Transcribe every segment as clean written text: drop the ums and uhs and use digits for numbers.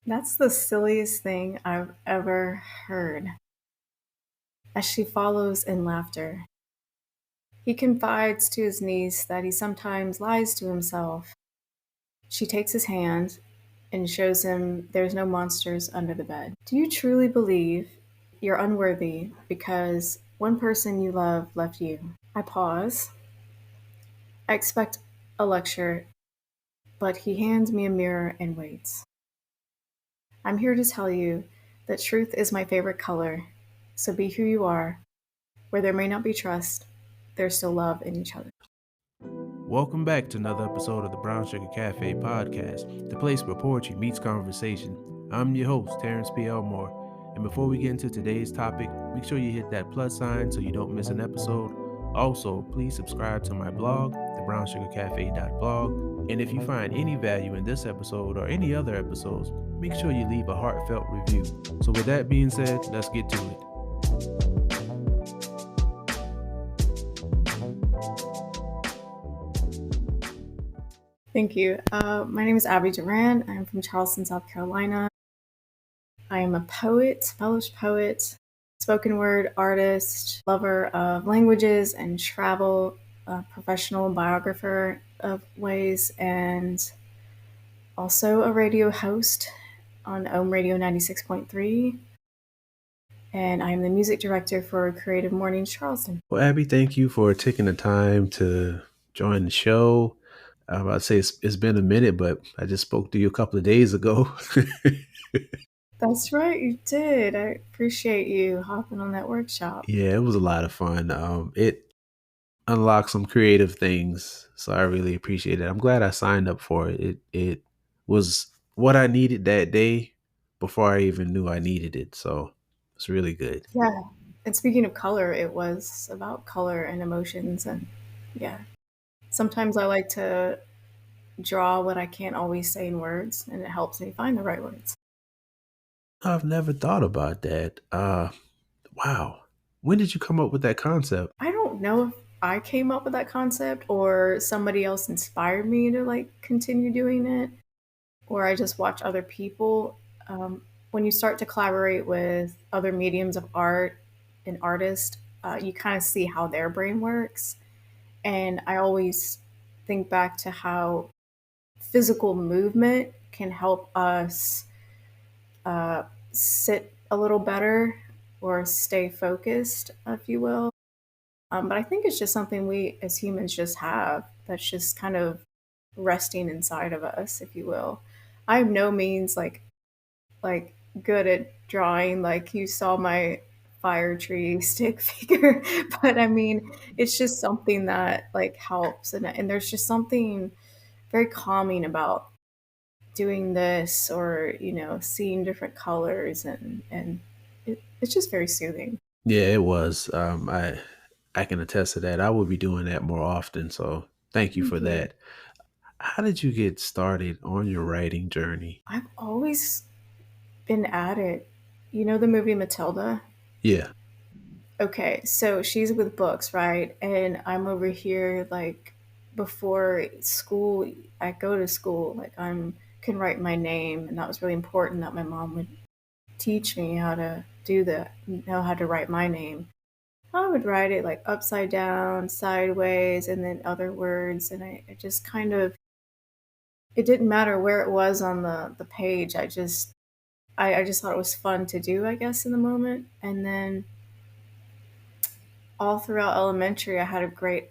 That's the silliest thing I've ever heard. As she follows in laughter. He confides to his niece that he sometimes lies to himself. She takes his hand and shows him there's no monsters under the bed. Do you truly believe you're unworthy because one person you love left you? I pause. I expect a lecture, but he hands me a mirror and waits. I'm here to tell you that truth is my favorite color, so be who you are. Where there may not be trust, there's still love in each other. Welcome back to another episode of the Brown Sugar Cafe podcast, the place where poetry meets conversation. I'm your host, Terrence P. Elmore, and before we get into today's topic, make sure you hit that plus sign so you don't miss an episode. Also, please subscribe to my blog, thebrownssugarcafe.blog, and if you find any value in this episode or any other episodes, make sure you leave a heartfelt review. So with that being said, let's get to it. Thank you. My name is Abby Duran. I'm from Charleston, South Carolina. I am a poet, published poet, spoken word artist, lover of languages and travel, professional biographer of ways, and also a radio host on Ohm Radio 96.3. And I am the music director for Creative Mornings Charleston. Well, Abby, thank you for taking the time to join the show. I'd say it's been a minute, but I just spoke to you a couple of days ago. That's right, you did. I appreciate you hopping on that workshop. Yeah, it was a lot of fun. It unlocked some creative things, so I really appreciate it. I'm glad I signed up for it. It was what I needed that day before I even knew I needed it. So it's really good. Yeah. And speaking of color, it was about color and emotions. And yeah, sometimes I like to draw what I can't always say in words, and it helps me find the right words. I've never thought about that. Wow. When did you come up with that concept? I don't know if I came up with that concept or somebody else inspired me to like continue doing it, or I just watch other people. When you start to collaborate with other mediums of art and artists, you kind of see how their brain works. And I always think back to how physical movement can help us uh, sit a little better or stay focused, if you will. But I think it's just something we as humans just have that's just kind of resting inside of us, if you will. I have no means like good at drawing. Like you saw my fire tree stick figure, but I mean, it's just something that like helps, and there's just something very calming about doing this, or seeing different colors, and it's just very soothing. Yeah, it was. I can attest to that. I will be doing that more often. So thank you for Thank you. that. How did you get started on your writing journey? I've always been at it. You know the movie Matilda? Yeah. Okay, so she's with books, right? And I'm over here like before school, I go to school, like I'm can write my name, and that was really important that my mom would teach me how to do that, know how to write my name. I would write it like upside down, sideways, and then other words, and I just kind of it didn't matter where it was on the page. I just thought it was fun to do, I guess, in the moment. And then all throughout elementary, I had a great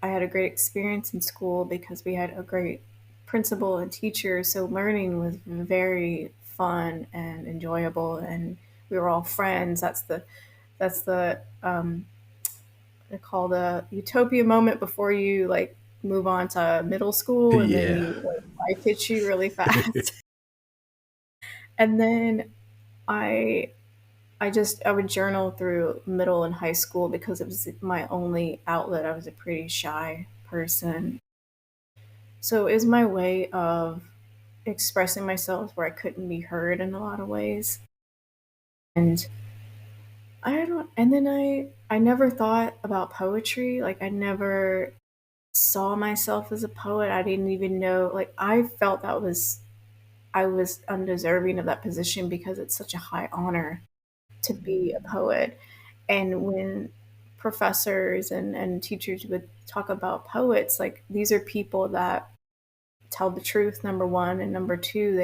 experience in school because we had a great principal and teacher. So learning was very fun and enjoyable, and we were all friends. That's the they call the utopia moment before you like move on to middle school, and then Yeah. you like life hits you really fast. And then I I would journal through middle and high school because it was my only outlet. I was a pretty shy person. So it was my way of expressing myself where I couldn't be heard in a lot of ways. And I don't and then I never thought about poetry. Like I never saw myself as a poet. I didn't even know, like I felt that was I was undeserving of that position because it's such a high honor to be a poet. And when professors and teachers would talk about poets, like these are people that tell the truth, number one, and number two,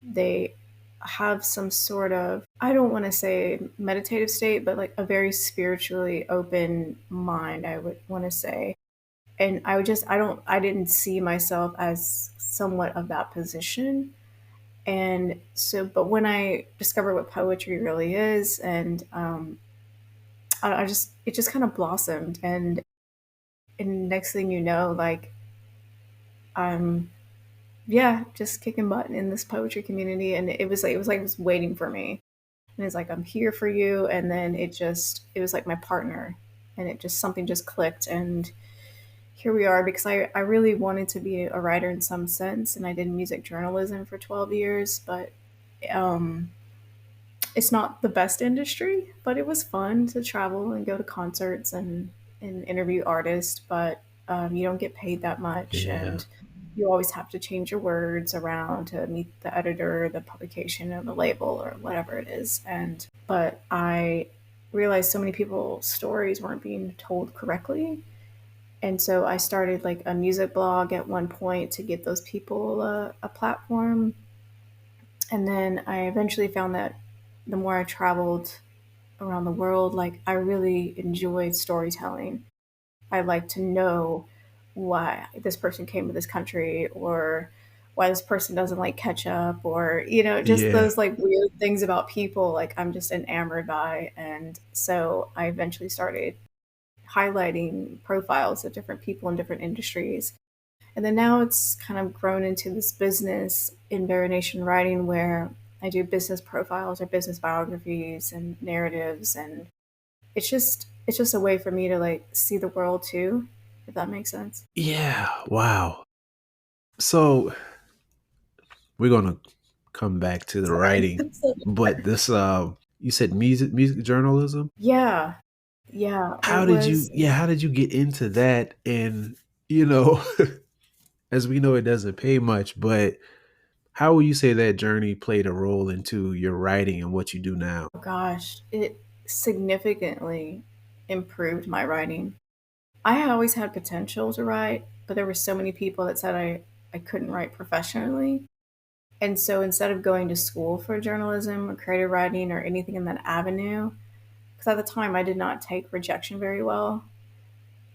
they have some sort of, I don't want to say meditative state, but like a very spiritually open mind, I would want to say. And I didn't see myself as somewhat of that position. And so, but when I discovered what poetry really is, and it just kind of blossomed. And next thing you know, like, I'm, yeah, just kicking butt in this poetry community. And it was waiting for me. And it's like, I'm here for you. And then it was like my partner, and it just, something just clicked. And here we are, because I really wanted to be a writer in some sense. And I did music journalism for 12 years, but um, it's not the best industry, but it was fun to travel and go to concerts and interview artists. But you don't get paid that much, Yeah. and you always have to change your words around to meet the editor, the publication, or the label, or whatever it is. And but I realized so many people's stories weren't being told correctly, and so I started like a music blog at one point to give those people a platform. And then I eventually found that the more I traveled around the world, like I really enjoyed storytelling. I like to know why this person came to this country, or why this person doesn't like ketchup, or just Yeah. those like weird things about people, like I'm just enamored by. And so I eventually started highlighting profiles of different people in different industries. And then now it's kind of grown into this business in variation writing, where I do business profiles or business biographies and narratives. And it's just a way for me to like see the world too, if that makes sense. Yeah. Wow. So we're gonna come back to the Sorry. writing, but this you said music journalism. Yeah. Yeah. It How did you was, yeah, how did you get into that? And you know, as we know it doesn't pay much, but how would you say that journey played a role into your writing and what you do now? oh gosh, it significantly improved my writing. I had always had potential to write, but there were so many people that said I couldn't write professionally. And so instead of going to school for journalism or creative writing or anything in that avenue, because at the time I did not take rejection very well.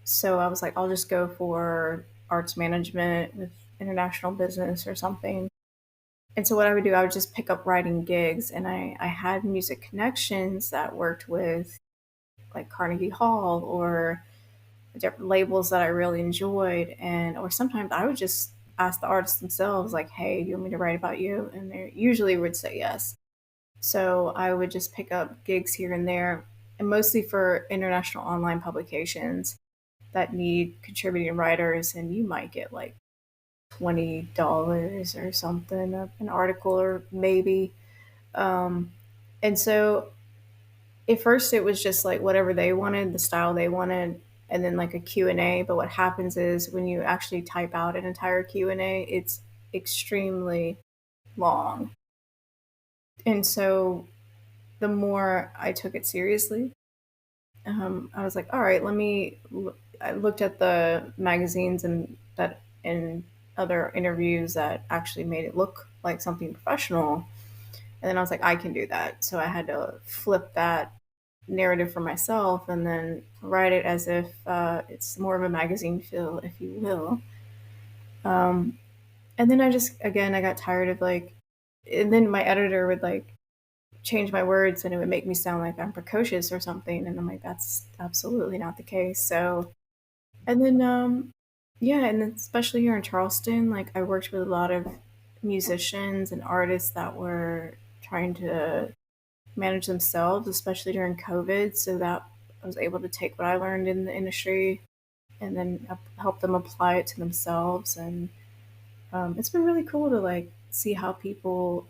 So I was like, I'll just go for arts management with international business or something. And so what I would do, I would just pick up writing gigs, and I had music connections that worked with like Carnegie Hall or different labels that I really enjoyed. And or sometimes I would just ask the artists themselves, like, hey, do you want me to write about you? And they usually would say yes. So I would just pick up gigs here and there, and mostly for international online publications that need contributing writers. And you might get like $20 or something an article, or maybe. Um, and so at first it was just like whatever they wanted, the style they wanted, and then like a Q&A. But what happens is when you actually type out an entire Q&A, it's extremely long. And so the more I took it seriously, I was like, all right, I looked at the magazines and other interviews that actually made it look like something professional. And then I was like, I can do that. So I had to flip that narrative for myself and then write it as if it's more of a magazine feel, if you will. Um, and then again, I got tired of like, and then my editor would like change my words and it would make me sound like I'm precocious or something. And I'm like, that's absolutely not the case. So, and then, yeah, and then especially here in Charleston, like I worked with a lot of musicians and artists that were trying to manage themselves, especially during COVID. So that I was able to take what I learned in the industry and then help them apply it to themselves. And it's been really cool to like see how people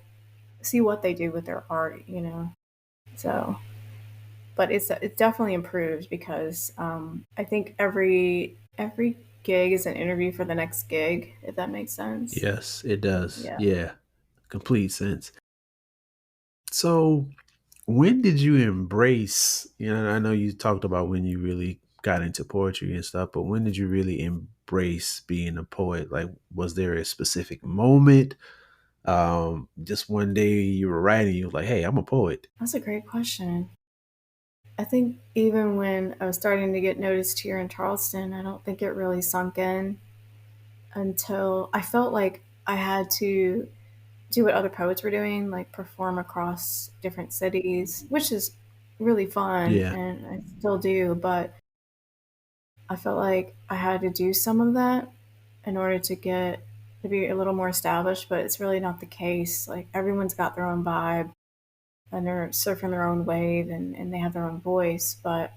see what they do with their art. So, but it's definitely improved because I think every gig is an interview for the next gig, if that makes sense. Yes, it does. Yeah. Yeah. complete sense. So, when did you embrace, I know you talked about when you really got into poetry and stuff, but when did you really embrace being a poet? Like, was there a specific moment? Just one day you were writing, you were like, hey, I'm a poet. That's a great question. I think even when I was starting to get noticed here in Charleston, I don't think it really sunk in until I felt like I had to do what other poets were doing, like perform across different cities, which is really fun Yeah. and I still do, but I felt like I had to do some of that in order to be a little more established, but it's really not the case. Like everyone's got their own vibe and they're surfing their own wave and they have their own voice. But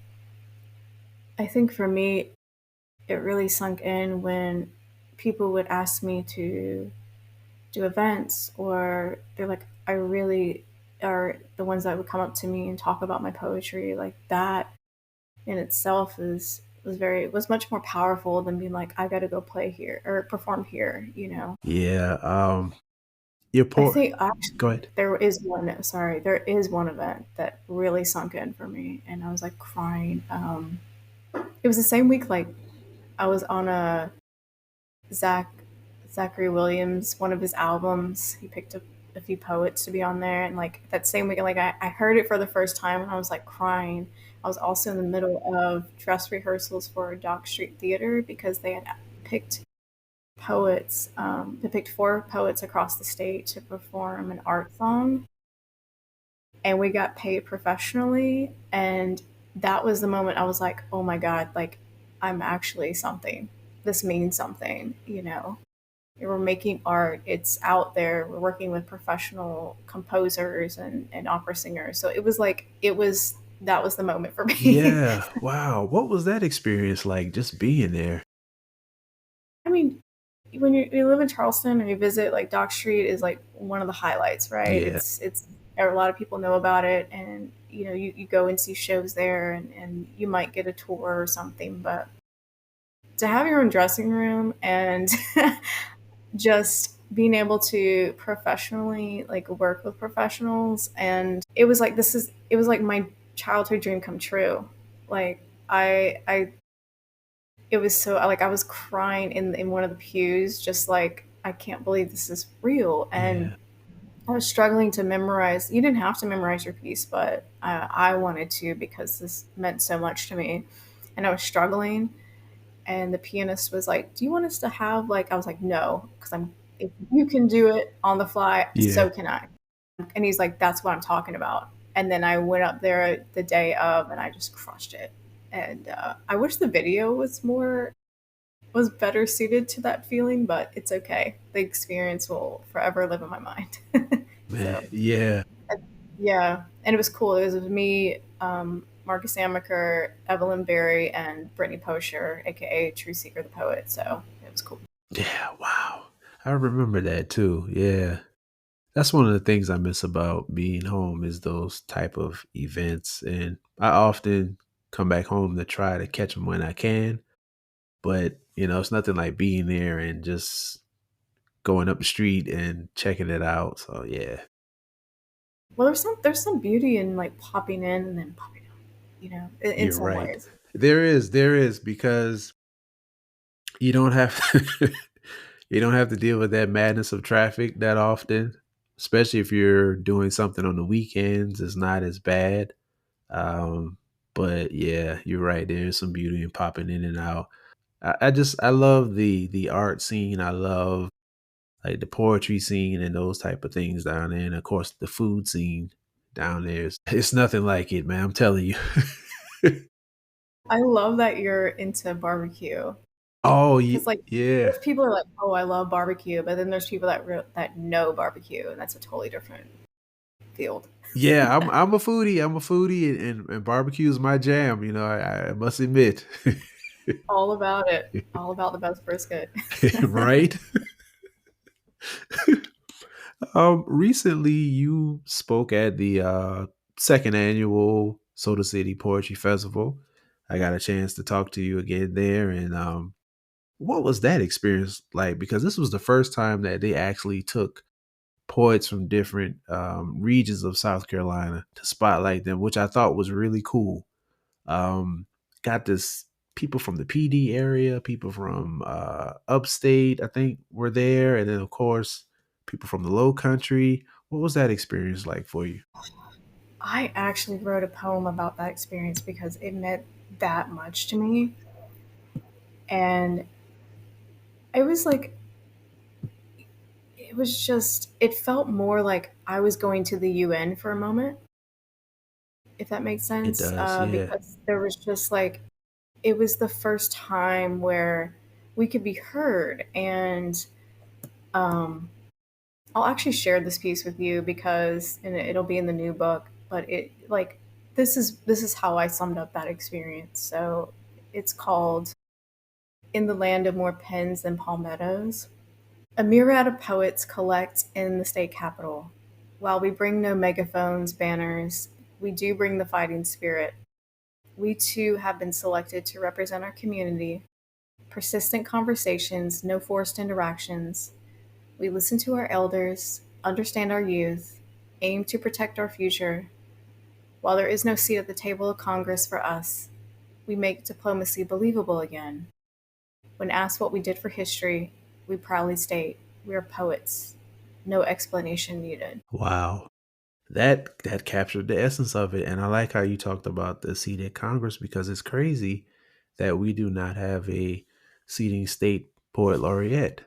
I think for me, it really sunk in when people would ask me to do events, or they're like, I really are the ones that would come up to me and talk about my poetry. Like that in itself was much more powerful than being like, I got to go play here or perform here, you know. Yeah. Your I poet. think actually Go ahead. there is one event that really sunk in for me, and I was like crying. It was the same week like I was on a Zach Zachary Williams, one of his albums. He picked a few poets to be on there, and like that same weekend, like I heard it for the first time, and I was like crying. I was also in the middle of dress rehearsals for Dock Street Theater because they had picked poets. They picked four poets across the state to perform an art song, and we got paid professionally. And that was the moment I was like, oh my god, like I'm actually something. This means something, you know. We're making art, it's out there, we're working with professional composers and opera singers, so it was like that was the moment for me. Yeah. Wow. What was that experience like just being there? I mean, when you live in Charleston and you visit, like Dock Street is like one of the highlights, right? Yeah. It's a lot of people know about it, and you know you go and see shows there, and you might get a tour or something, but to have your own dressing room and just being able to professionally like work with professionals, and it was like my childhood dream come true. Like I it was so like I was crying in one of the pews, just like I can't believe this is real. And Yeah. I was struggling to memorize. You didn't have to memorize your piece, but I wanted to because this meant so much to me, and I was struggling. And the pianist was like, "Do you want us to have like?" I was like, "No, because I'm. If you can do it on the fly, Yeah. so can I." And he's like, "That's what I'm talking about." And then I went up there the day of, and I just crushed it. And I wish the video was better suited to that feeling, but it's okay. The experience will forever live in my mind. Man. So Yeah. yeah, and it was cool. It was me, Marcus Amaker, Evelyn Berry, and Brittany Posher, aka True Seeker the Poet. So it was cool. Yeah. Wow. I remember that too. Yeah. That's one of the things I miss about being home is those type of events. And I often come back home to try to catch them when I can. But, it's nothing like being there and just going up the street and checking it out. So yeah, Well, there's some beauty in like popping in and then popping out, you know, in you're some right. ways. There is because you don't have you don't have to deal with that madness of traffic that often, especially if you're doing something on the weekends. It's not as bad. Um, but yeah, you're right. There's some beauty in popping in and out. I love the art scene. I love like the poetry scene and those type of things down there. And of course the food scene down there is it's nothing like it, man. I'm telling you. I love that you're into barbecue Oh because like yeah. there's people who are like, oh, I love barbecue, but then there's people that know barbecue, and that's a totally different field. Yeah, I'm a foodie. I'm a foodie and barbecue is my jam, I must admit. All about it. All about the best brisket. Right? Recently you spoke at the second annual Soda City Poetry Festival. I got a chance to talk to you again there, and what was that experience like? Because this was the first time that they actually took poets from different regions of South Carolina to spotlight them, which I thought was really cool. Um, got this people from the PD area, people from upstate, I think, were there, and then of course people from the Low Country. What was that experience like for you? I actually wrote a poem about that experience because it meant that much to me. And it was like, it was just, it felt more like I was going to the UN for a moment, if that makes It sense. does, yeah. Because there was just like, it was the first time where we could be heard. And um, I'll actually share this piece with you because and it'll be in the new book. But it like this is how I summed up that experience. So it's called "In the Land of More Pens Than Palmettos." A myriad of poets collect in the state capitol. While we bring no megaphones, banners, we do bring the fighting spirit. We too have been selected to represent our community. Persistent conversations, no forced interactions. We listen to our elders, understand our youth, aim to protect our future. While there is no seat at the table of Congress for us, we make diplomacy believable again. When asked what we did for history, we proudly state we are poets. No explanation needed. Wow. That captured the essence of it. And I like how you talked about the seat at Congress because it's crazy that we do not have a seating state poet laureate.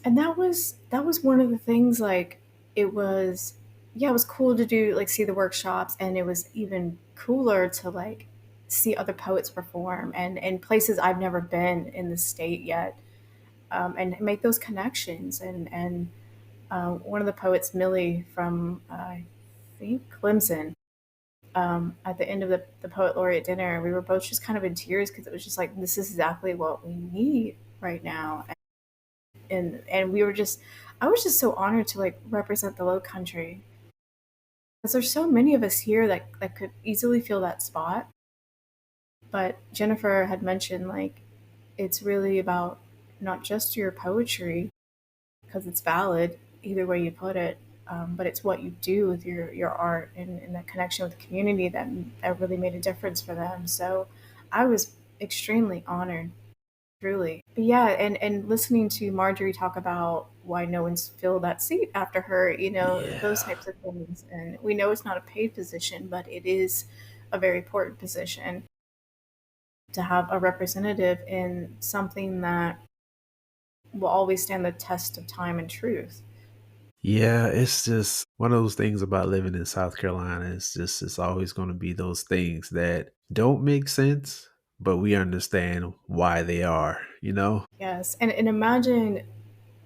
And that was one of the things like it was yeah, it was cool to do like see the workshops, and it was even cooler to like see other poets perform and places I've never been in the state yet, and make those connections. And one of the poets, Millie from I think Clemson, at the end of the poet laureate dinner, we were both just kind of in tears because it was just like this is exactly what we need right now. And we were just I was just so honored to like represent the low country because there's so many of us here that could easily fill that spot. But Jennifer had mentioned like it's really about not just your poetry because it's valid either way you put it, but it's what you do with your art and that connection with the community that really made a difference for them. So I was extremely honored. Truly. But yeah, and listening to Marjorie talk about why no one's filled that seat after her, those Yeah. types of things. And we know it's not a paid position, but it is a very important position to have a representative in something that will always stand the test of time and truth. Yeah, it's just one of those things about living in South Carolina. It's always going to be those things that don't make sense, but we understand why they are? Yes. And imagine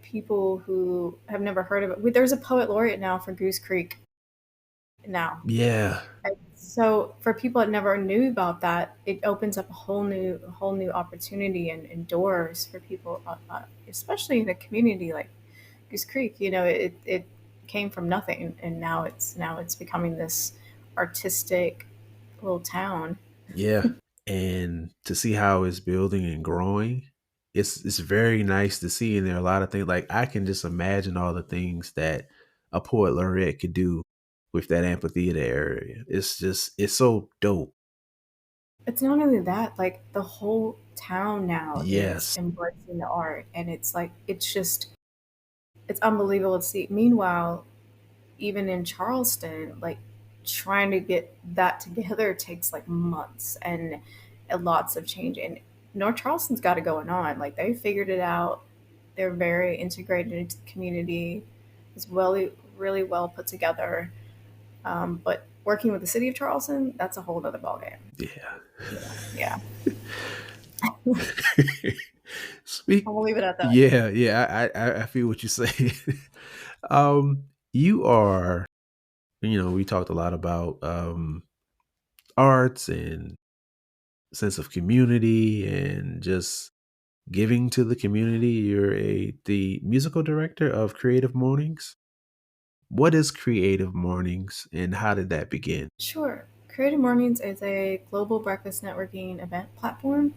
people who have never heard of it. There's a poet laureate now for Goose Creek now. Yeah. And so for people that never knew about that, it opens up a whole new opportunity and doors for people, especially in a community like Goose Creek. It came from nothing, and now it's becoming this artistic little town. Yeah. And to see how it's building and growing, it's very nice to see. And there are a lot of things like I can just imagine all the things that a poet laureate could do with that amphitheater area. It's so dope. It's not only that, like the whole town now is Yes. embracing the art, and it's like it's unbelievable to see. Meanwhile, even in Charleston, like trying to get that together takes like months and lots of change. And North Charleston's got it going on. Like they figured it out. They're very integrated into the community. It's really well put together. But working with the city of Charleston, that's a whole other ballgame. Yeah. Yeah, Speak. I'll leave it at that. Yeah, yeah. I feel what you're saying. You are. We talked a lot about arts and sense of community and just giving to the community. You're the musical director of Creative Mornings. What is Creative Mornings and how did that begin? Sure. Creative Mornings is a global breakfast networking event platform.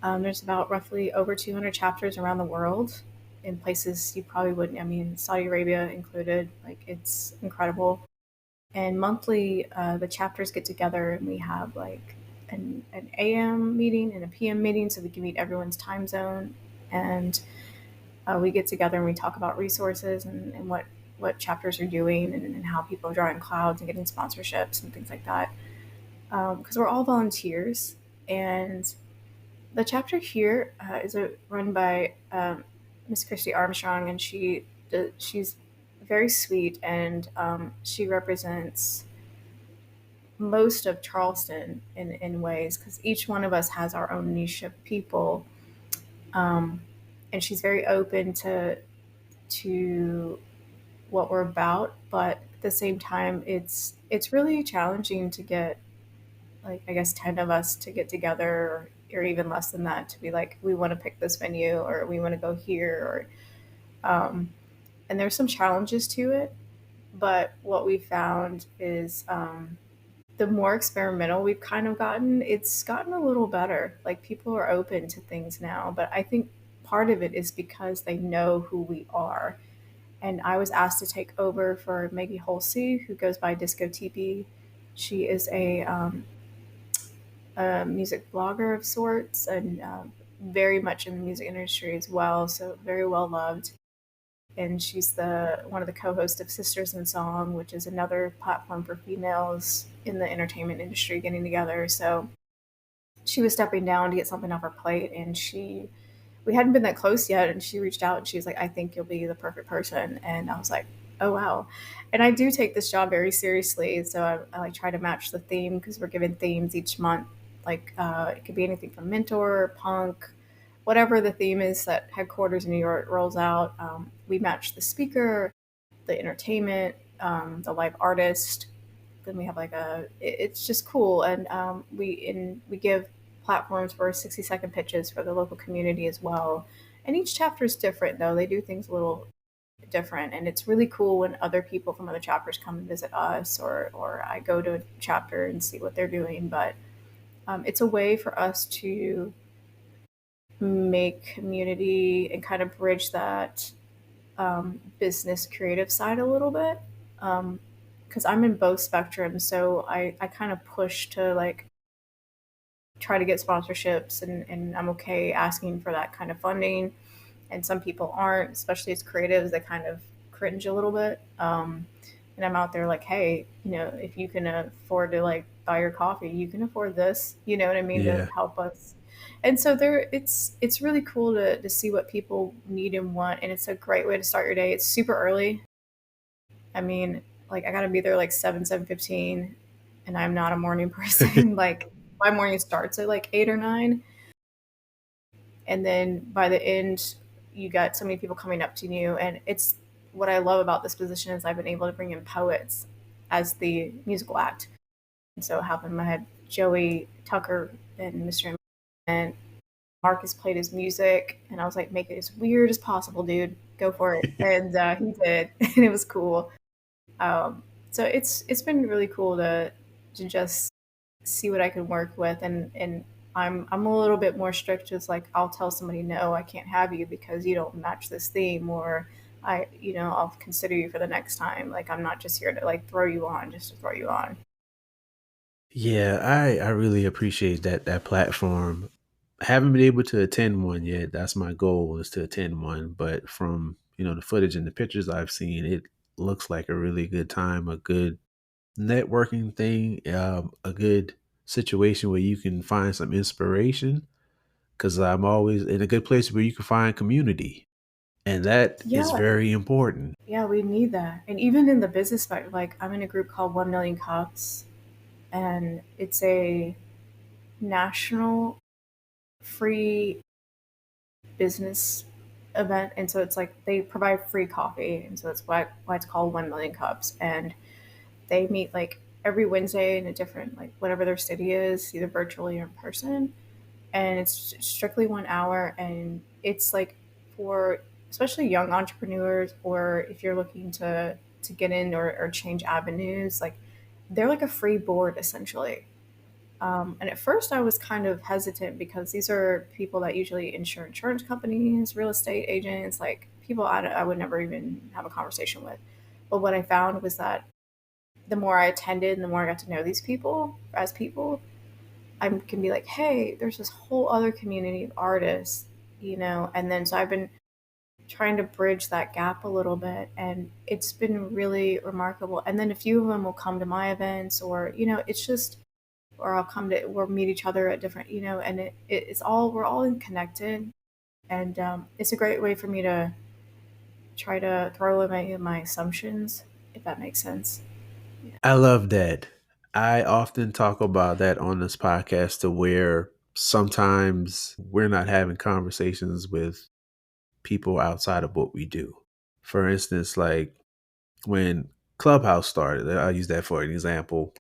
There's about roughly over 200 chapters around the world. in places you probably wouldn't. I mean, Saudi Arabia included. Like it's incredible. And monthly, the chapters get together and we have like an AM meeting and a PM meeting so we can meet everyone's time zone. And we get together and we talk about resources and what chapters are doing and how people are drawing clouds and getting sponsorships and things like that. Because we're all volunteers. And the chapter here is run by Miss Christy Armstrong, and she's very sweet, and she represents most of Charleston in ways because each one of us has our own niche of people, um, and she's very open to what we're about, but at the same time, it's really challenging to get like I guess 10 of us to get together, or even less than that, to be like we want to pick this venue or we want to go here, or and there's some challenges to it, but what we found is the more experimental we've kind of gotten, it's gotten a little better. Like people are open to things now, but I think part of it is because they know who we are. And I was asked to take over for Maggie Holsey, who goes by Disco TP. She is a music blogger of sorts, and very much in the music industry as well, so very well loved. And she's the one of the co-hosts of Sisters in Song, which is another platform for females in the entertainment industry getting together. So she was stepping down to get something off her plate, and she we hadn't been that close yet, and she reached out and she was like, I think you'll be the perfect person. And I was like, oh wow. And I do take this job very seriously, so I like try to match the theme because we're given themes each month. Like it could be anything from mentor, punk, whatever the theme is that headquarters in New York rolls out. We match the speaker, the entertainment, the live artist. Then we have like it's just cool. And we give platforms for 60-second pitches for the local community as well. And each chapter is different, though. They do things a little different, and it's really cool when other people from other chapters come and visit us, or I go to a chapter and see what they're doing. But it's a way for us to make community and kind of bridge that business creative side a little bit. Because I'm in both spectrums, so I kind of push to like try to get sponsorships, and I'm okay asking for that kind of funding. And some people aren't, especially as creatives, they kind of cringe a little bit. And I'm out there like, hey, if you can afford to like buy your coffee, you can afford this, you know what I mean, to Yeah. help us. And so it's really cool to see what people need and want, and it's a great way to start your day. It's super early. I mean, like I gotta be there like 7:15, and I'm not a morning person. Like my morning starts at like 8 or 9, and then by the end, you got so many people coming up to you, and it's what I love about this position is I've been able to bring in poets as the musical act. And so have them. I had Joey Tucker and Mr. and Marcus played his music, and I was like, make it as weird as possible, dude. Go for it. And he did, and it was cool. Um, so it's been really cool to just see what I can work with, and I'm a little bit more strict. Just like I'll tell somebody, no, I can't have you because you don't match this theme, or I'll consider you for the next time. Like I'm not just here to like throw you on just to throw you on. Yeah, I really appreciate that platform. I haven't been able to attend one yet. That's my goal, is to attend one. But from the footage and the pictures I've seen, it looks like a really good time, a good networking thing, a good situation where you can find some inspiration. Because I'm always in a good place where you can find community, and that is Yeah, very important. yeah, we need that. And even in the business spectrum, like I'm in a group called 1 Million Cups, and it's a national free business event. And so it's like they provide free coffee, and so that's why it's called 1 Million Cups. And they meet like every Wednesday in a different, like whatever their city is, either virtually or in person. And it's strictly 1 hour, and it's like for especially young entrepreneurs, or if you're looking to get in, or change avenues, like they're like a free board essentially. And at first, I was kind of hesitant because these are people that usually insure insurance companies, real estate agents, like people I would never even have a conversation with. But what I found was that the more I attended and the more I got to know these people as people, I can be like, hey, there's this whole other community of artists, and then so I've been trying to bridge that gap a little bit, and it's been really remarkable. And then a few of them will come to my events, or it's just, or I'll come to, we'll meet each other at different, and it's all, we're all connected, and it's a great way for me to try to throw away my assumptions, if that makes sense. Yeah. I love that. I often talk about that on this podcast to where sometimes we're not having conversations with people outside of what we do. For instance, like when Clubhouse started, I'll use that for an example.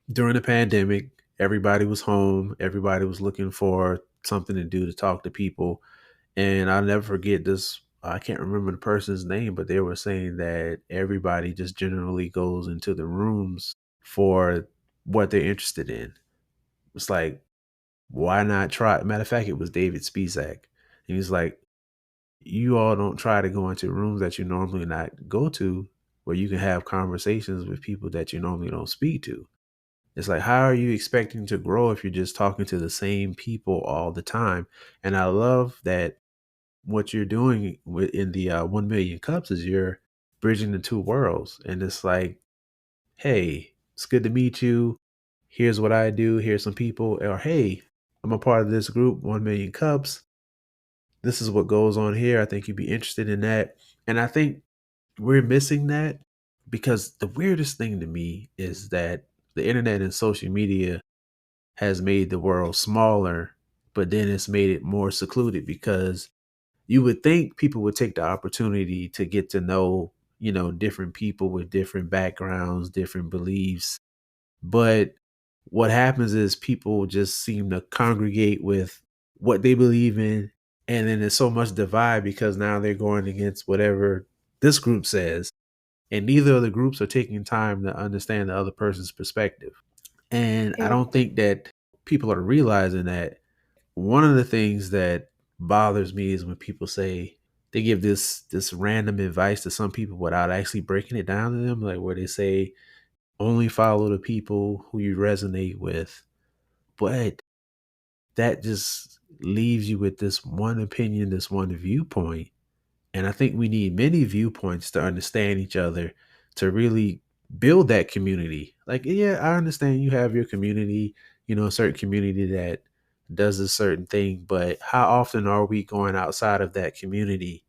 During the pandemic, everybody was home, everybody was looking for something to do to talk to people. And I'll never forget this. I can't remember the person's name, but they were saying that everybody just generally goes into the rooms for what they're interested in. It's like, why not try? Matter of fact, it was David Spizak. And he's like, you all don't try to go into rooms that you normally not go to where you can have conversations with people that you normally don't speak to. It's like, how are you expecting to grow if you're just talking to the same people all the time? And I love that what you're doing in the 1 million cups is you're bridging the two worlds. And it's like, hey, it's good to meet you. Here's what I do. Here's some people. Or, hey, I'm a part of this group, 1 million cups. This is what goes on here. I think you'd be interested in that. And I think we're missing that because the weirdest thing to me is that the internet and social media has made the world smaller, but then it's made it more secluded because you would think people would take the opportunity to get to know, different people with different backgrounds, different beliefs. But what happens is people just seem to congregate with what they believe in. And then there's so much divide because now they're going against whatever this group says. And neither of the groups are taking time to understand the other person's perspective. And I It, don't think that people are realizing that one of the things that bothers me is when people say they give this random advice to some people without actually breaking it down to them, like where they say only follow the people who you resonate with. But that just leaves you with this one opinion, this one viewpoint. And I think we need many viewpoints to understand each other to really build that community. Like, yeah, I understand you have your community, a certain community that does a certain thing, but how often are we going outside of that community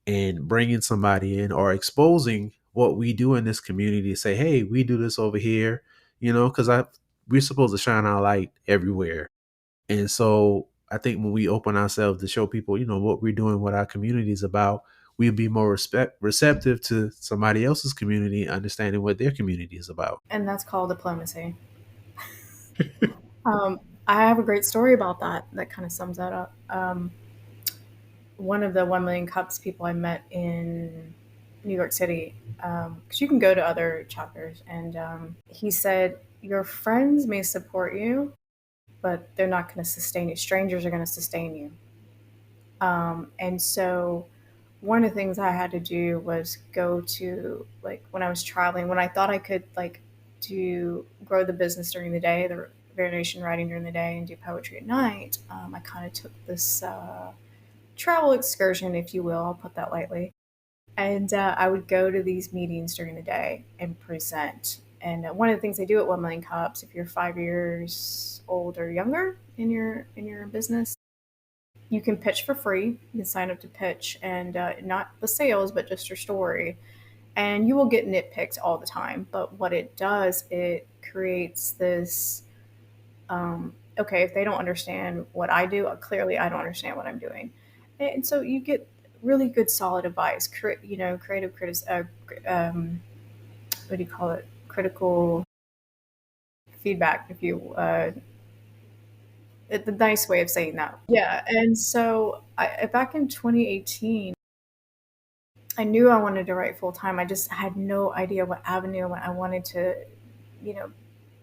and bringing somebody in or exposing what we do in this community to say, hey, we do this over here, because we're supposed to shine our light everywhere. And so I think when we open ourselves to show people, what we're doing, what our community is about, we'll be more receptive to somebody else's community, understanding what their community is about. and that's called diplomacy. I have a great story about that that kind of sums that up. One of the 1 million cups people I met in New York City, because you can go to other chapters, and he said, your friends may support you, but they're not going to sustain you. Strangers are going to sustain you. And so one of the things I had to do was go to, like, when I was traveling, when I thought I could, like, do grow the business during the day, the variation writing during the day, and do poetry at night. I kind of took this travel excursion, if you will. I'll put that lightly. And I would go to these meetings during the day and present. And one of the things they do at 1 Million Cups, if you're 5 years old or younger in your business, you can pitch for free. You can sign up to pitch, and not the sales, but just your story. And you will get nitpicked all the time. But what it does, it creates this, okay, if they don't understand what I do, clearly I don't understand what I'm doing. And so you get really good, solid advice, creative what do you call it? Critical feedback, if you, the nice way of saying that. Yeah. And so back in 2018, I knew I wanted to write full time. I just had no idea what avenue I wanted to, you know,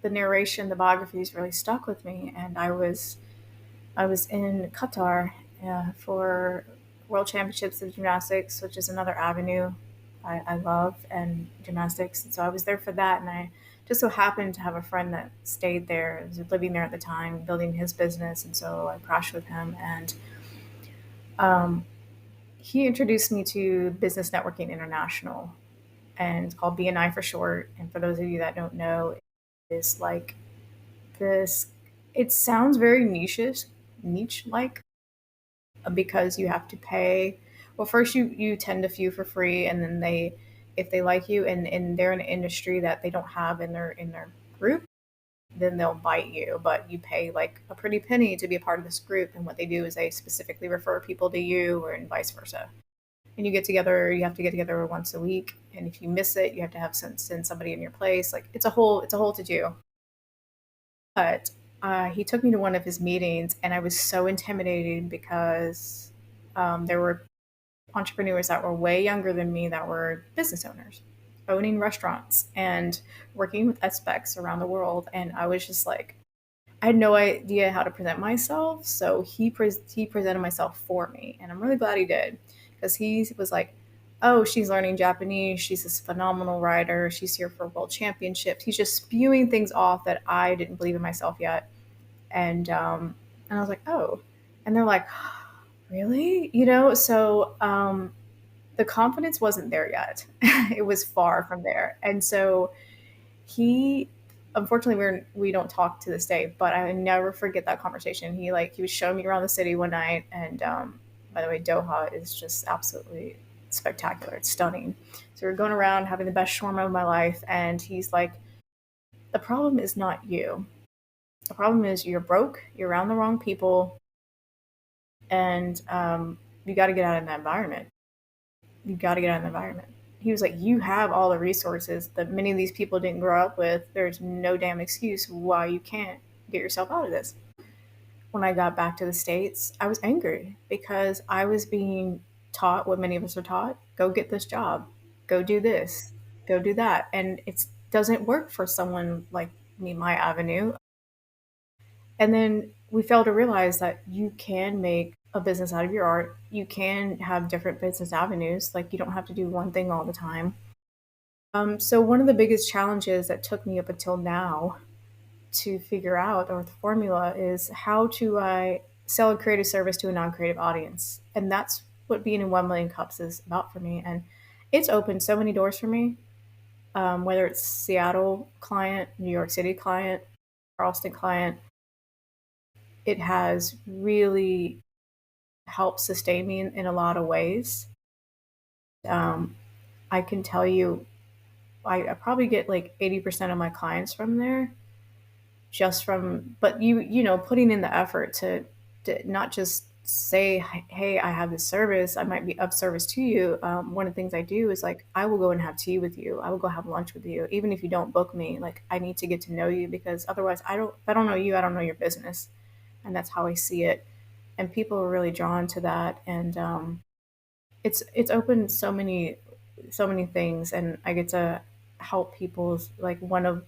the narration, the biographies really stuck with me. And I was in Qatar for world championships of gymnastics, which is another avenue I love, and gymnastics. And so I was there for that. And I just so happened to have a friend that stayed there, was living there at the time, building his business. And so I crashed with him. And um, he introduced me to Business Networking International, and it's called BNI for short. And for those of you that don't know, it's like this, it sounds very niche like, because you have to pay. Well, first you tend a few for free, and then they, if they like you and they're in an industry that they don't have in their group, then they'll bite you. But you pay like a pretty penny to be a part of this group, and what they do is they specifically refer people to you, or and vice versa. And you get together. You have to get together once a week, and if you miss it, you have to have send somebody in your place. Like it's a whole to do. But he took me to one of his meetings, and I was so intimidated because there were entrepreneurs that were way younger than me that were business owners, owning restaurants and working with aspects around the world. And I was just like, I had no idea how to present myself. So he presented myself for me, and I'm really glad he did, because he was like, "Oh, she's learning Japanese. She's this phenomenal writer. She's here for world championships." He's just spewing things off that I didn't believe in myself yet, and I was like, "Oh," and they're like, "Really?" So the confidence wasn't there yet. It was far from there, and so he, unfortunately, we don't talk to this day, but I never forget that conversation. He was showing me around the city one night, and by the way, Doha is just absolutely spectacular. It's stunning. So we're going around having the best shawarma of my life, and he's like, "The problem is not you. The problem is you're broke. You're around the wrong people, and you got to get out of that environment. You got to get out of the environment." He was like, "You have all the resources that many of these people didn't grow up with. There's no damn excuse why you can't get yourself out of this." When I got back to the States, I was angry because I was being taught what many of us are taught: go get this job, go do this, go do that. And it doesn't work for someone like me, my avenue. And then we fail to realize that you can make a business out of your art. You can have different business avenues. Like, you don't have to do one thing all the time. So one of the biggest challenges that took me up until now to figure out, or the formula, is how to sell a creative service to a non-creative audience. And that's what being in 1 million cups is about for me. And it's opened so many doors for me, whether it's Seattle client, New York City client, Charleston client. It has really helped sustain me in a lot of ways. Um, I can tell you, I probably get like 80% of my clients from there, just from, but putting in the effort to not just say, "Hey, I have this service. I might be of service to you." One of the things I do is, like, I will go and have tea with you. I will go have lunch with you, even if you don't book me. Like, I need to get to know you, because otherwise, if I don't know you, I don't know your business, and that's how I see it. And people are really drawn to that, and it's opened so many things, and I get to help people. Like, one of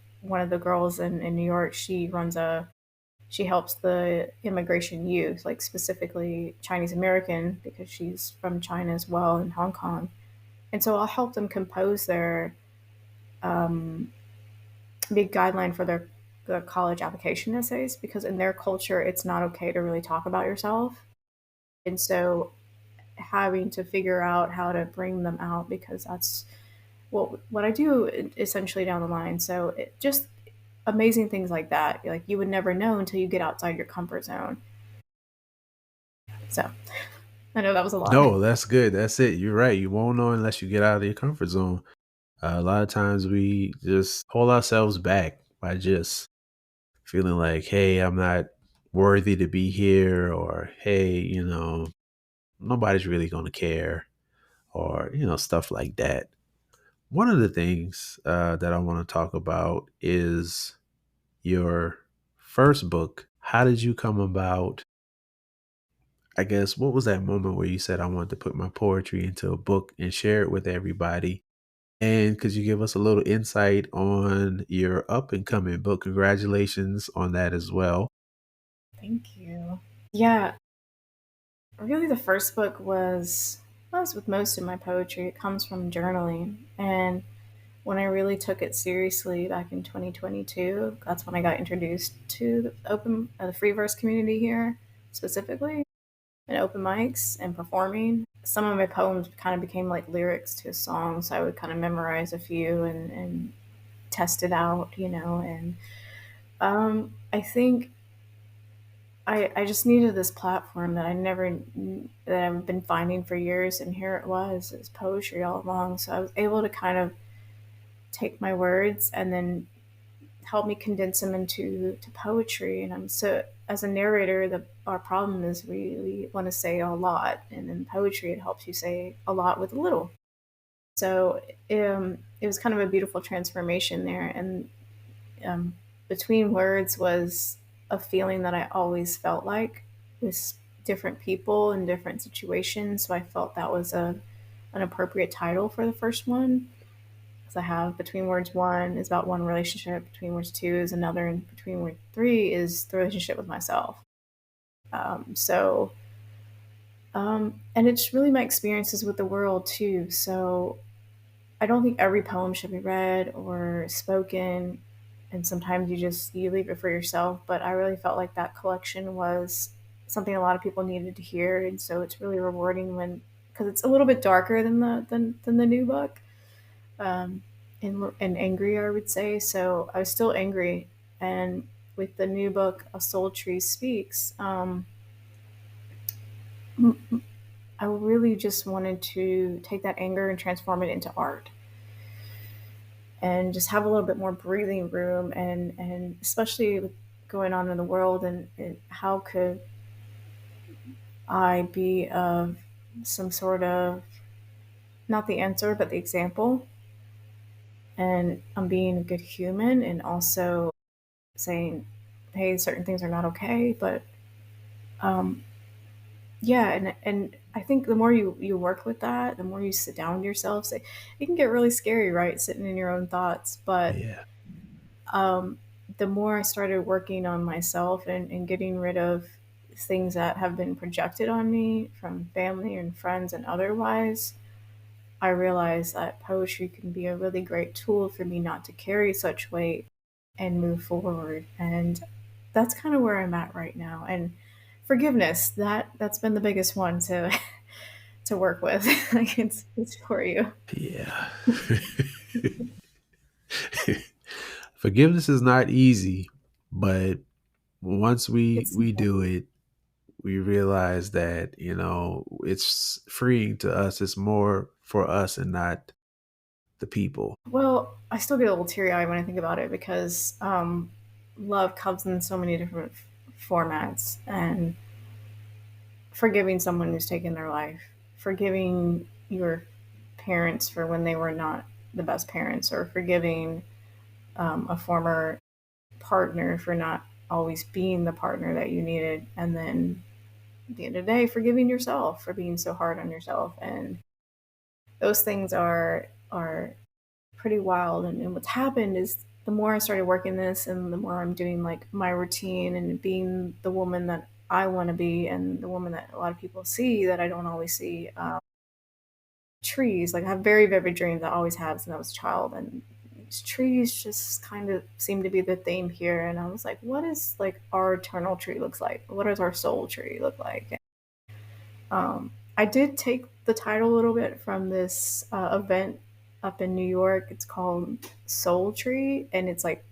the girls in New York, she helps the immigration youth, like specifically Chinese American, because she's from China as well, in Hong Kong. And so I'll help them compose their um, big guideline for their college application essays, because in their culture it's not okay to really talk about yourself. And so having to figure out how to bring them out, because that's what I do essentially down the line. So it just amazing things like that. Like, you would never know until you get outside your comfort zone. So I know that was a lot. No, that's good. That's it. You're right. You won't know unless you get out of your comfort zone. A lot of times we just hold ourselves back by just feeling like, hey, I'm not worthy to be here, or hey, nobody's really going to care, or, stuff like that. One of the things that I want to talk about is your first book. How did you come about? I guess, what was that moment where you said, I wanted to put my poetry into a book and share it with everybody? And could you give us a little insight on your up and coming book? Congratulations on that as well. Thank you. Yeah. Really, the first book was, well, as with most of my poetry, it comes from journaling. And when I really took it seriously back in 2022, that's when I got introduced to the free verse community here, specifically, and open mics and performing. Some of my poems kind of became like lyrics to a song, so I would kind of memorize a few and test it out, and I think I just needed this platform that that I've been finding for years, and here it was. It's poetry all along, so I was able to kind of take my words and then help me condense them into poetry. And I'm so as a narrator, the our problem is we want to say a lot, and in poetry, it helps you say a lot with a little. So it was kind of a beautiful transformation there, and um, between words was a feeling that I always felt like with different people in different situations. So I felt that was an appropriate title for the first one. Because I have between words one is about one relationship, between words two is another, and between word three is the relationship with myself. So, and it's really my experiences with the world too. So I don't think every poem should be read or spoken, and sometimes you leave it for yourself. But I really felt like that collection was something a lot of people needed to hear, and so it's really rewarding when because it's a little bit darker than than the new book, um, and angrier, I would say. So I was still angry, and with the new book, A Soul Tree Speaks, I really just wanted to take that anger and transform it into art and just have a little bit more breathing room and especially with going on in the world and how could I be of some sort of not the answer but the example and I'm being a good human and also saying hey certain things are not okay but um yeah and I think the more you work with that the more you sit down with yourself say it can get really scary right sitting in your own thoughts but Yeah. um, the more I started working on myself and getting rid of things that have been projected on me from family and friends and otherwise, I realized that poetry can be a really great tool for me not to carry such weight and move forward. And that's kind of where I'm at right now. And forgiveness, that's been the biggest one to to work with. Like it's for you. Yeah. Forgiveness is not easy, but once It's we do it, we realize that, it's freeing to us. It's more for us and not the people. Well, I still get a little teary eyed when I think about it because love comes in so many different formats, and forgiving someone who's taken their life, forgiving your parents for when they were not the best parents, or forgiving a former partner for not always being the partner that you needed, and then at the end of the day, forgiving yourself for being so hard on yourself, and those things are pretty wild. And what's happened is the more I started working this and the more I'm doing like my routine and being the woman that I want to be and the woman that a lot of people see that I don't always see. Trees, like I have very vivid dreams I always have since I was a child. And these trees just kind of seem to be the theme here. And I was like, what is like our eternal tree looks like? What does our soul tree look like? I did take the title a little bit from this event up in New York. It's called Soul Tree, and it's like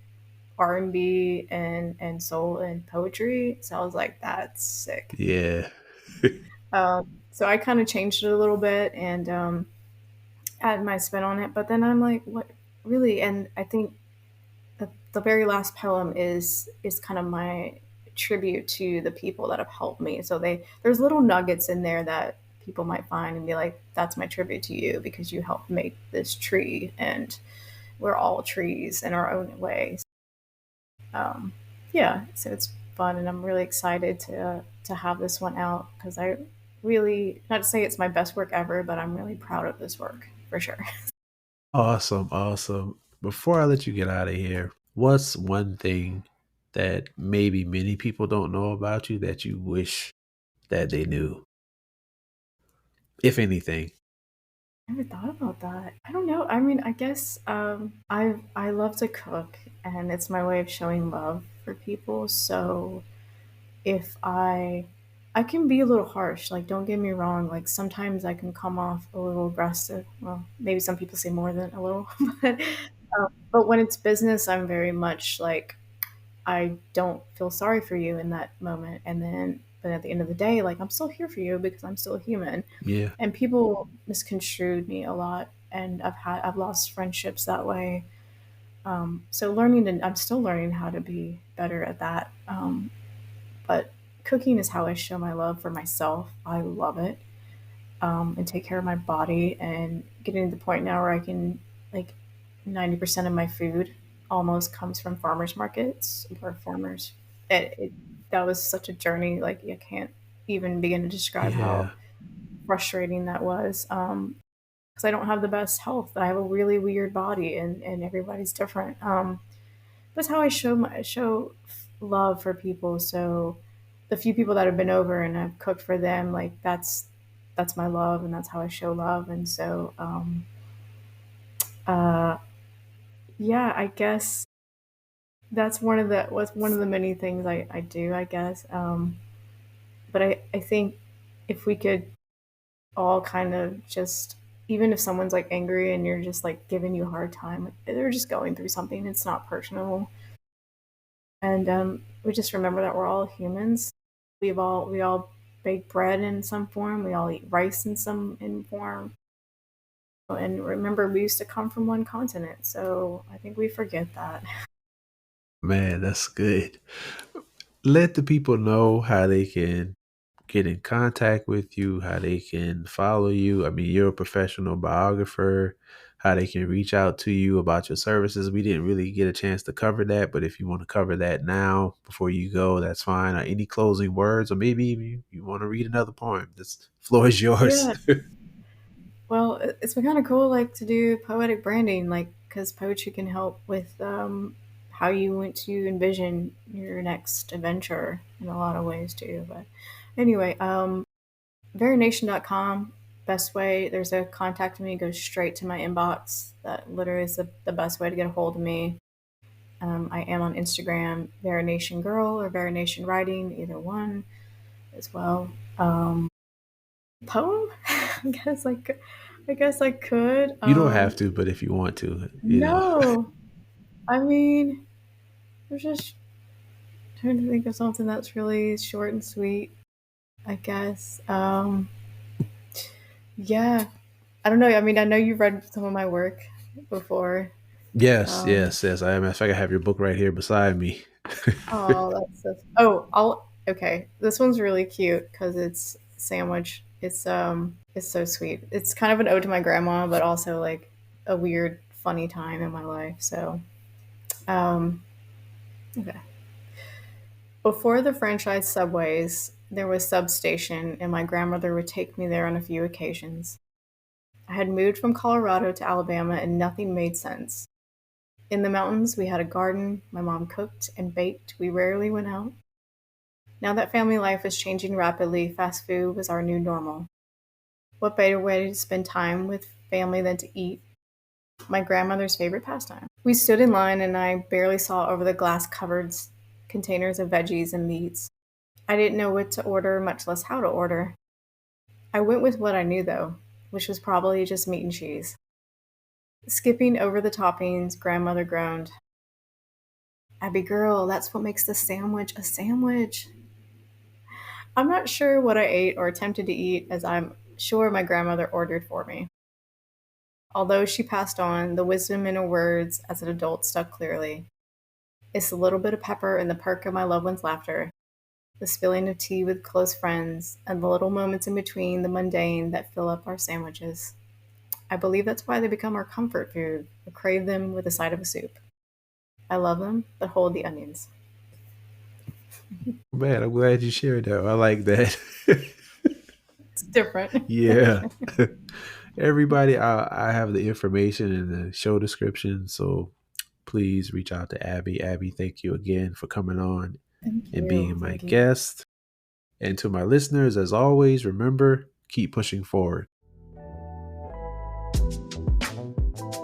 R&B and soul and poetry. So I was like, that's sick. Yeah. So I kind of changed it a little bit and added my spin on it. But then I'm like, what really? And I think the very last poem is kind of my tribute to the people that have helped me. So there's little nuggets in there that people might find and be like, that's my tribute to you because you helped make this tree and we're all trees in our own ways. Um, yeah, so it's fun and I'm really excited to have this one out because I really not to say it's my best work ever, but I'm really proud of this work for sure. Awesome. Awesome. Before I let you get out of here, what's one thing that maybe many people don't know about you that you wish that they knew? if anything? I never thought about that. I don't know. I mean, I guess I love to cook, and it's my way of showing love for people. So if I can be a little harsh. Like, don't get me wrong. Like, sometimes I can come off a little aggressive. Well, maybe some people say more than a little, but when it's business, I'm very much like I don't feel sorry for you in that moment. And then, but at the end of the day, like I'm still here for you because I'm still human. Yeah. And people misconstrued me a lot, and I've lost friendships that way. So I'm still learning how to be better at that. But cooking is how I show my love for myself. I love it, and take care of my body, and getting to the point now where I can, like, 90% of my food almost comes from farmers markets or farmers. It that was such a journey. Like, I can't even begin to describe how Yeah. frustrating that was. Because I don't have the best health. I have a really weird body, and everybody's different. That's how I show love for people. So the few people that have been over and I've cooked for them, like that's my love, and that's how I show love. And so uh, yeah, I guess that's one of the many things I do. I guess, but I think if we could all kind of just, even if someone's like angry and you're just like giving you a hard time, like, they're just going through something. It's not personal, and we just remember that we're all humans. We all bake bread in some form. We all eat rice in some in form. And remember, we used to come from one continent, so I think we forget that. Man, that's good. Let the people know how they can get in contact with you, how they can follow you. I mean, you're a professional biographer, how they can reach out to you about your services. We didn't really get a chance to cover that, but if you want to cover that now before you go, that's fine. Or any closing words, or maybe you want to read another poem. This floor is yours. Yeah. Well, it's been kind of cool, like, to do poetic branding, like, because poetry can help with how you want to envision your next adventure in a lot of ways too. But anyway, variation.com, best way. There's a contact me, goes straight to my inbox. That literally is the best way to get a hold of me. I am on Instagram, Varination Girl or Varination Writing, either one as well. Poem? I guess I could. You don't have to, but if you want to. No, I mean, I'm just trying to think of something that's really short and sweet. I guess. Yeah, I don't know. I mean, I know you've read some of my work before. Yes, Um, yes, yes. I am. In fact, I have your book right here beside me. oh, that's so. Oh, I'll. Okay, this one's really cute because it's sandwich. It's so sweet. It's kind of an ode to my grandma, but also like a weird, funny time in my life. So, um, okay. Before the franchise subways, there was Substation, and my grandmother would take me there on a few occasions. I had moved from Colorado to Alabama, and nothing made sense. In the mountains, we had a garden. My mom cooked and baked. We rarely went out. Now that family life was changing rapidly, fast food was our new normal. What better way to spend time with family than to eat? My grandmother's favorite pastime. We stood in line, and I barely saw over the glass covered containers of veggies and meats. I didn't know what to order, much less how to order. I went with what I knew, though, which was probably just meat and cheese. Skipping over the toppings, grandmother groaned, Abby girl, that's what makes the sandwich a sandwich. I'm not sure what I ate or attempted to eat, as I'm sure my grandmother ordered for me. Although she passed on, the wisdom in her words as an adult stuck clearly. It's a little bit of pepper and the perk of my loved one's laughter, the spilling of tea with close friends, and the little moments in between the mundane that fill up our sandwiches. I believe that's why they become our comfort food. I crave them with a side of a soup. I love them, but hold the onions. Man, I'm glad you shared that. I like that. It's different. Yeah. Everybody, I have the information in the show description, so please reach out to Abby. Abby, thank you again for coming on Thank and you. being my Thank you. guest. And to my listeners, as always, remember, keep pushing forward.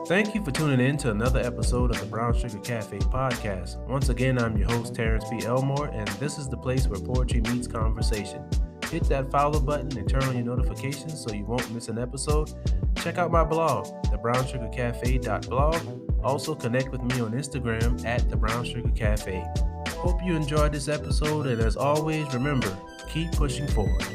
Thank you for tuning in to another episode of the Brown Sugar Cafe podcast. Once again, I'm your host, Terrence P. Elmore, and this is the place where poetry meets conversation. Hit that follow button and turn on your notifications so you won't miss an episode. Check out my blog, thebrownsugarcafe.blog. Also connect with me on Instagram at thebrownsugarcafe. Hope you enjoyed this episode, and as always, remember, keep pushing forward.